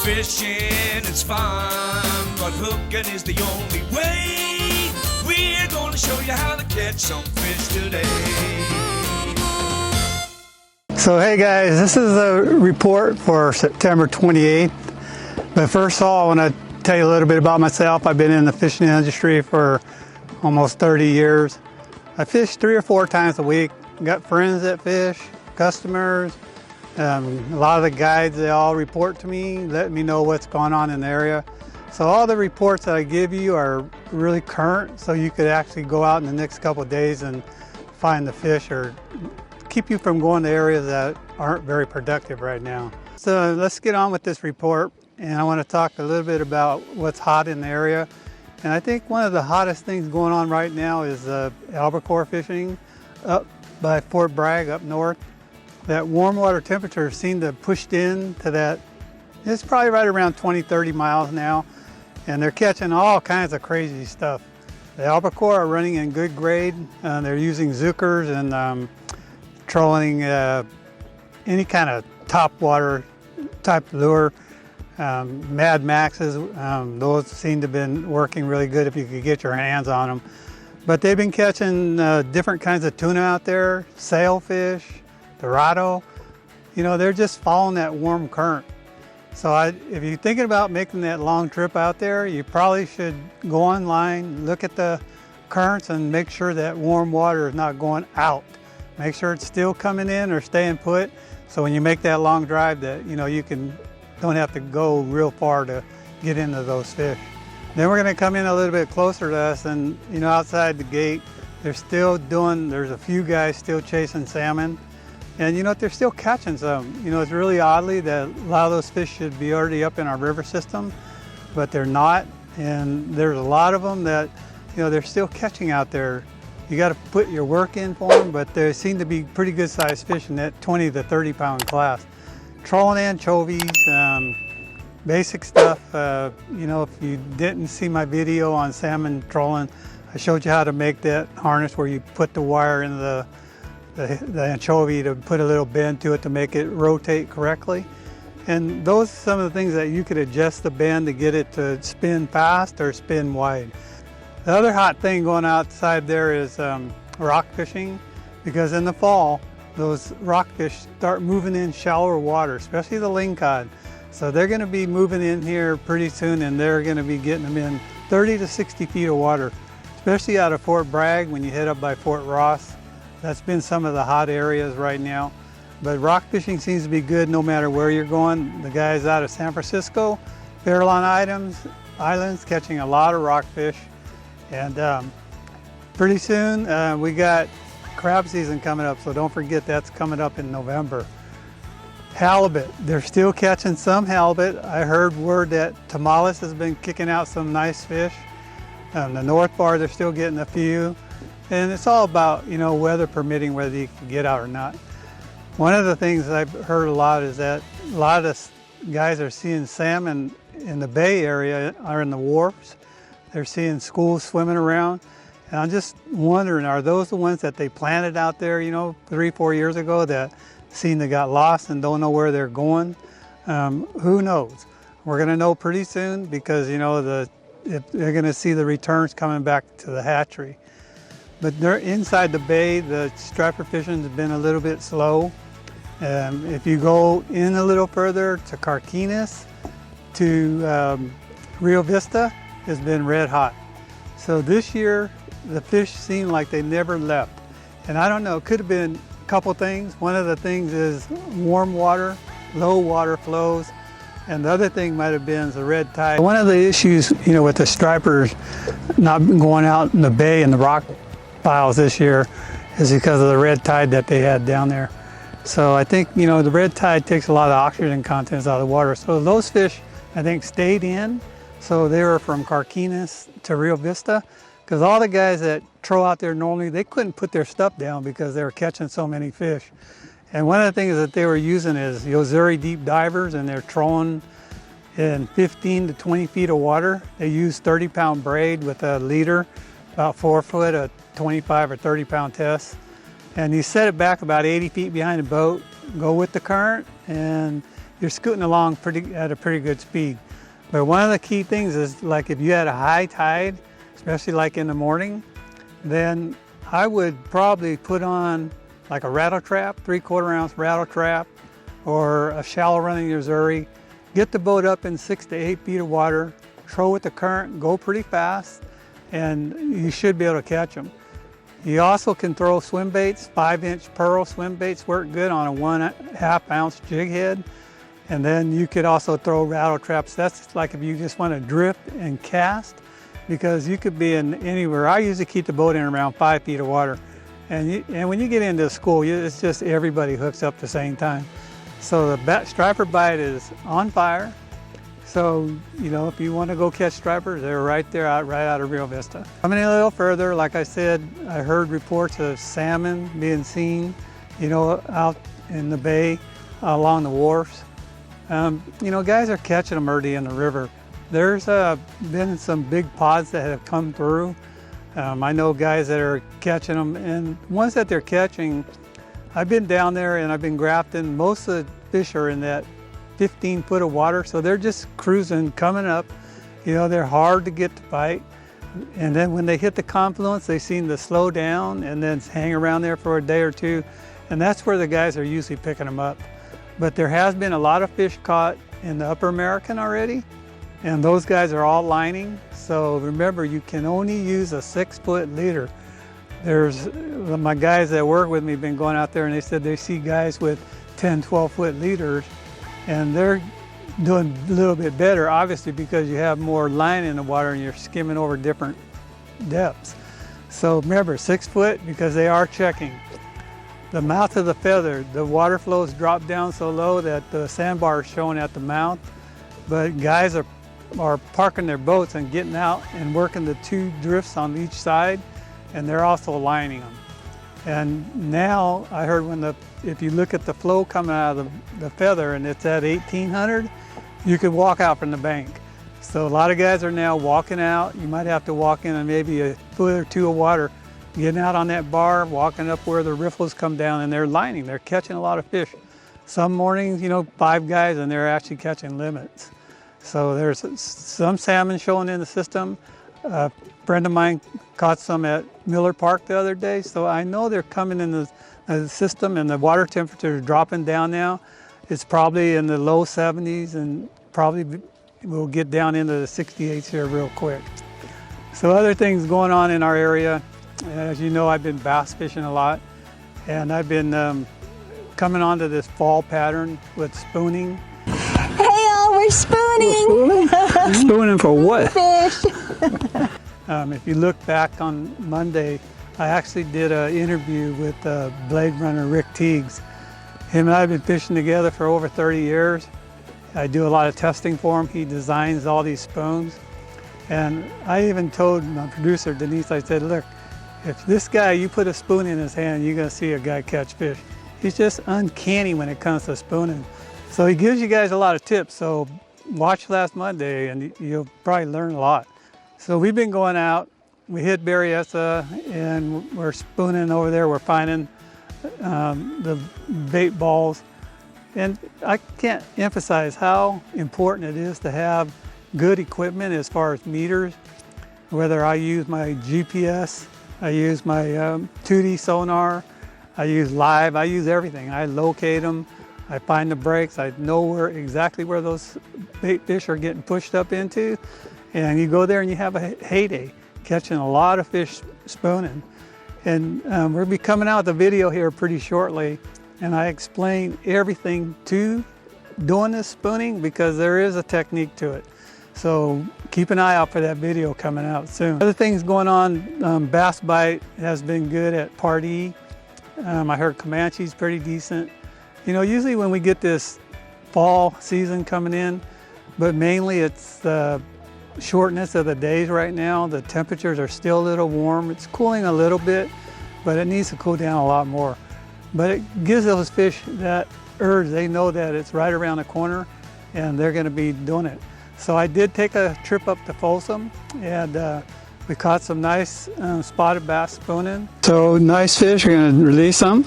Fishing is fun, but hooking is the only way. We're gonna show you how to catch some fish today. So hey guys, this is a report for September 28th. But first of all, I want to tell you a little bit about myself. I've been in the fishing industry for almost 30 years. I fish 3 or 4 times a week. Got friends that fish, customers. A lot of the guides, they all report to me, let me know what's going on in the area. So all the reports that I give you are really current, so you could actually go out in the next couple of days and find the fish or keep you from going to areas that aren't very productive right now. So let's get on with this report, and I want to talk a little bit about what's hot in the area. And I think one of the hottest things going on right now is albacore fishing up by Fort Bragg up north. That warm water temperature seemed to have pushed in to that. It's probably right around 20-30 miles now, and they're catching all kinds of crazy stuff. The albacore are running in good grade. They're using zookers and trolling any kind of top water type lure. Mad Maxes, those seem to have been working really good if you could get your hands on them. But they've been catching different kinds of tuna out there, sailfish, dorado. You know, they're just following that warm current. So if you're thinking about making that long trip out there, you probably should go online, look at the currents, and make sure that warm water is not going out. Make sure it's still coming in or staying put, so when you make that long drive that you don't have to go real far to get into those fish. Then we're going to come in a little bit closer to us, and outside the gate, there's a few guys still chasing salmon. And they're still catching some. It's really oddly that a lot of those fish should be already up in our river system, but they're not. And there's a lot of them that, they're still catching out there. You got to put your work in for them, but they seem to be pretty good sized fish in that 20 to 30 pound class. Trolling anchovies, basic stuff. If you didn't see my video on salmon trolling, I showed you how to make that harness where you put the wire in the anchovy to put a little bend to it to make it rotate correctly. And those are some of the things that you could adjust the bend to get it to spin fast or spin wide. The other hot thing going outside there is rock fishing, because in the fall those rockfish start moving in shallower water, especially the lingcod. So they're going to be moving in here pretty soon, and they're going to be getting them in 30 to 60 feet of water, especially out of Fort Bragg when you head up by Fort Ross. That's been some of the hot areas right now. But rock fishing seems to be good no matter where you're going. The guys out of San Francisco, Farallon Islands catching a lot of rockfish. And pretty soon we got crab season coming up, so don't forget that's coming up in November. Halibut, they're still catching some halibut. I heard word that Tamales has been kicking out some nice fish. The North Bar, they're still getting a few. And it's all about, weather permitting, whether you can get out or not. One of the things I've heard a lot is that a lot of the guys are seeing salmon in the bay area or in the wharfs. They're seeing schools swimming around. And I'm just wondering, are those the ones that they planted out there, 3-4 years ago that seem to got lost and don't know where they're going? Who knows? We're going to know pretty soon, because, they're going to see the returns coming back to the hatchery. But they're inside the bay. The striper fishing has been a little bit slow. If you go in a little further to Carquinez, to Rio Vista, has been red hot. So this year, the fish seem like they never left. And I don't know, it could have been a couple things. One of the things is warm water, low water flows. And the other thing might have been the red tide. One of the issues, with the stripers not going out in the bay and the rock piles this year is because of the red tide that they had down there. So I think, the red tide takes a lot of oxygen contents out of the water. So those fish, I think, stayed in. So they were from Carquinez to Rio Vista, because all the guys that troll out there normally, they couldn't put their stuff down because they were catching so many fish. And one of the things that they were using is Yozuri deep divers, and they're trolling in 15 to 20 feet of water. They use 30-pound braid with a leader, about 4 foot, a 25 or 30-pound test. And you set it back about 80 feet behind the boat, go with the current, and you're scooting along at a pretty good speed. But one of the key things is, like, if you had a high tide, especially like in the morning, then I would probably put on like a rattle trap, 3/4 ounce rattle trap, or a shallow running Missouri. Get the boat up in 6 to 8 feet of water, throw with the current, go pretty fast, and you should be able to catch them. You also can throw swim baits. 5-inch pearl swim baits work good on a 1/2 ounce jig head. And then you could also throw rattle traps. That's like if you just want to drift and cast, because you could be in anywhere. I usually keep the boat in around 5 feet of water. And when you get into school, it's just everybody hooks up at the same time. So the striper bite is on fire. So, you know, if you want to go catch stripers, they're right there, right out of Rio Vista. Coming a little further, like I said, I heard reports of salmon being seen, you know, out in the bay along the wharfs. You know, guys are catching them already in the river. There's been some big pods that have come through. I know guys that are catching them, and ones that they're catching, I've been down there and I've been grafting. Most of the fish are in that 15 foot of water, so they're just cruising, coming up. You know, they're hard to get to bite. And then when they hit the confluence, they seem to slow down and then hang around there for a day or two. And that's where the guys are usually picking them up. But there has been a lot of fish caught in the Upper American already, and those guys are all lining. So remember, you can only use a 6-foot leader. There's my guys that work with me been going out there, and they said they see guys with 10, 12-foot leaders, and they're doing a little bit better, obviously, because you have more line in the water and you're skimming over different depths. So remember, 6 foot, because they are checking. The mouth of the feather, the water flows drop down so low that the sandbar is showing at the mouth, but guys are parking their boats and getting out and working the 2 drifts on each side, and they're also lining them. And now I heard if you look at the flow coming out of the feather and it's at 1800, you could walk out from the bank. So a lot of guys are now walking out. You might have to walk in and maybe a foot or 2 of water, getting out on that bar, walking up where the riffles come down, and they're lining. They're catching a lot of fish. Some mornings, you know, 5 guys, and they're actually catching limits. So there's some salmon showing in the system. A friend of mine caught some at Miller Park the other day, so I know they're coming in the system, and the water temperature is dropping down now. It's probably in the low 70s, and probably we'll get down into the 68s here real quick. So other things going on in our area. As you know, I've been bass fishing a lot, and I've been coming onto this fall pattern with spooning. Hey y'all, we're spooning! Spooning for what? Fish! If you look back on Monday, I actually did an interview with Blade Runner Rick Teagues. Him and I have been fishing together for over 30 years. I do a lot of testing for him. He designs all these spoons. And I even told my producer, Denise, I said, look, if this guy, you put a spoon in his hand, you're gonna see a guy catch fish. He's just uncanny when it comes to spooning. So he gives you guys a lot of tips. So watch last Monday and you'll probably learn a lot. So we've been going out, we hit berryessa, and we're spooning over there. We're finding the bait balls. And I can't emphasize how important it is to have good equipment as far as meters, whether I use my GPS, I use my 2D sonar, I use live, I use everything. I locate them, I find the breaks, I know exactly where those bait fish are getting pushed up into, and you go there and you have a heyday, catching a lot of fish spooning. And we'll be coming out with a video here pretty shortly, and I explain everything to doing this spooning, because there is a technique to it. So keep an eye out for that video coming out soon. Other things going on, bass bite has been good at pardee. I heard comanche's pretty decent. You know, usually when we get this fall season coming in, but mainly it's the shortness of the days right now. The temperatures are still a little warm. It's cooling a little bit, but it needs to cool down a lot more. But it gives those fish that urge. They know that it's right around the corner and they're gonna be doing it. So I did take a trip up to Folsom, and we caught some nice spotted bass spooning. So nice fish, we're gonna release them.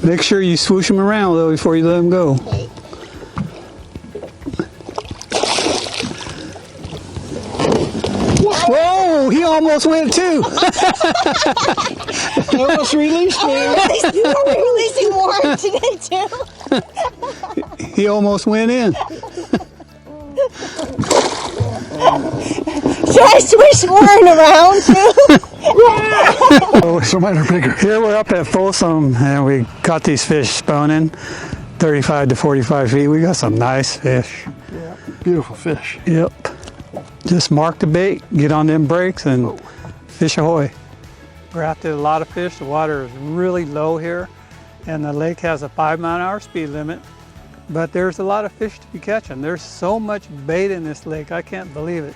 Make sure you swoosh them around though before you let them go. Whoa, he almost went too. He almost released me. We're releasing more today too. He almost went in. Should I switch Warren around too? Oh, some mine are bigger. Here we're up at Folsom and we caught these fish spawning 35 to 45 feet. We got some nice fish. Yeah, beautiful fish. Yep. Just mark the bait, get on them brakes, and fish ahoy. We're after a lot of fish. The water is really low here, and the lake has a 5-mile-an-hour speed limit. But there's a lot of fish to be catching. There's so much bait in this lake, I can't believe it.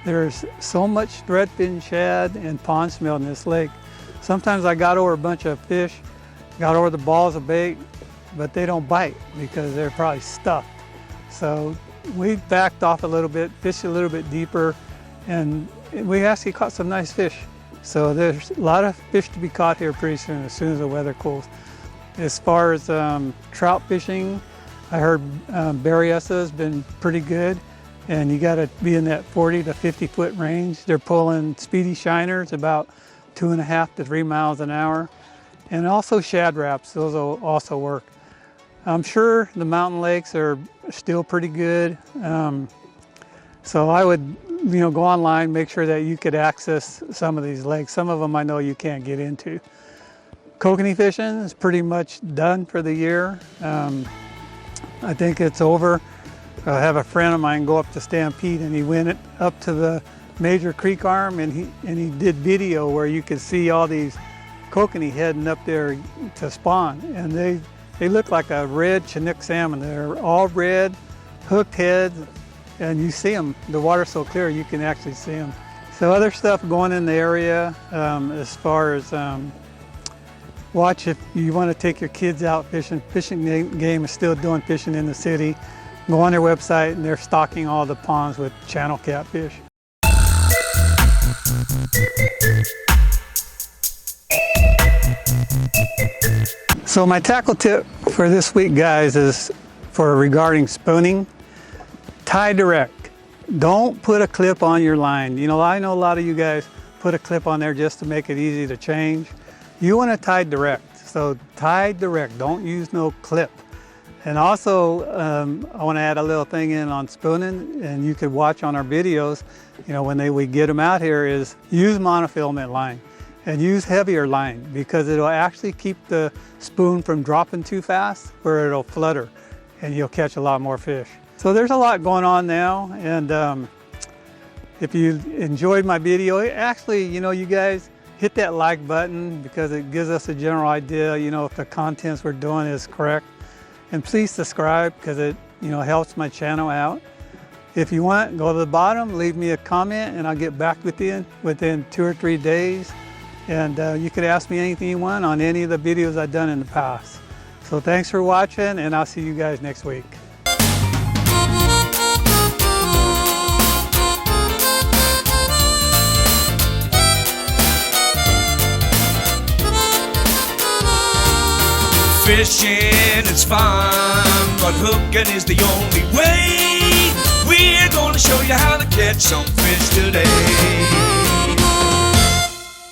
There's so much threadfin shad and pond smelt in this lake. Sometimes I got over a bunch of fish, got over the balls of bait, but they don't bite because they're probably stuffed. So we backed off a little bit, fished a little bit deeper, and we actually caught some nice fish. So there's a lot of fish to be caught here pretty soon as the weather cools. As far as trout fishing, I heard berryessa has been pretty good, and you got to be in that 40 to 50 foot range. They're pulling speedy shiners about 2.5 to 3 miles an hour, and also shad wraps. Those will also work. I'm sure the mountain lakes are still pretty good, so I would, go online, make sure that you could access some of these lakes. Some of them I know you can't get into. Kokanee fishing is pretty much done for the year. I think it's over. I have a friend of mine go up to Stampede, and he went up to the major creek arm, and he did video where you could see all these kokanee heading up there to spawn, and they look like a red Chinook salmon. They're all red, hooked heads, and you see them. The water's so clear you can actually see them. So other stuff going in the area as far as watch if you want to take your kids out fishing. Fishing Game is still doing fishing in the city. Go on their website and they're stocking all the ponds with channel catfish. So my tackle tip for this week, guys, is regarding spooning. Tie direct. Don't put a clip on your line. I know a lot of you guys put a clip on there just to make it easy to change. You want to tie direct. So tie direct. Don't use no clip. And also, I want to add a little thing in on spooning, and you could watch on our videos, when we get them out here, is use monofilament line and use heavier line, because it'll actually keep the spoon from dropping too fast, where it'll flutter and you'll catch a lot more fish. So there's a lot going on now, and if you enjoyed my video, actually, you guys hit that like button, because it gives us a general idea, if the contents we're doing is correct. And please subscribe, because it helps my channel out. If you want, go to the bottom, leave me a comment, and I'll get back with you within 2 or 3 days. And you could ask me anything you want on any of the videos I've done in the past. So thanks for watching, and I'll see you guys next week. Fishing is fun, but hooking is the only way. We're gonna show you how to catch some fish today.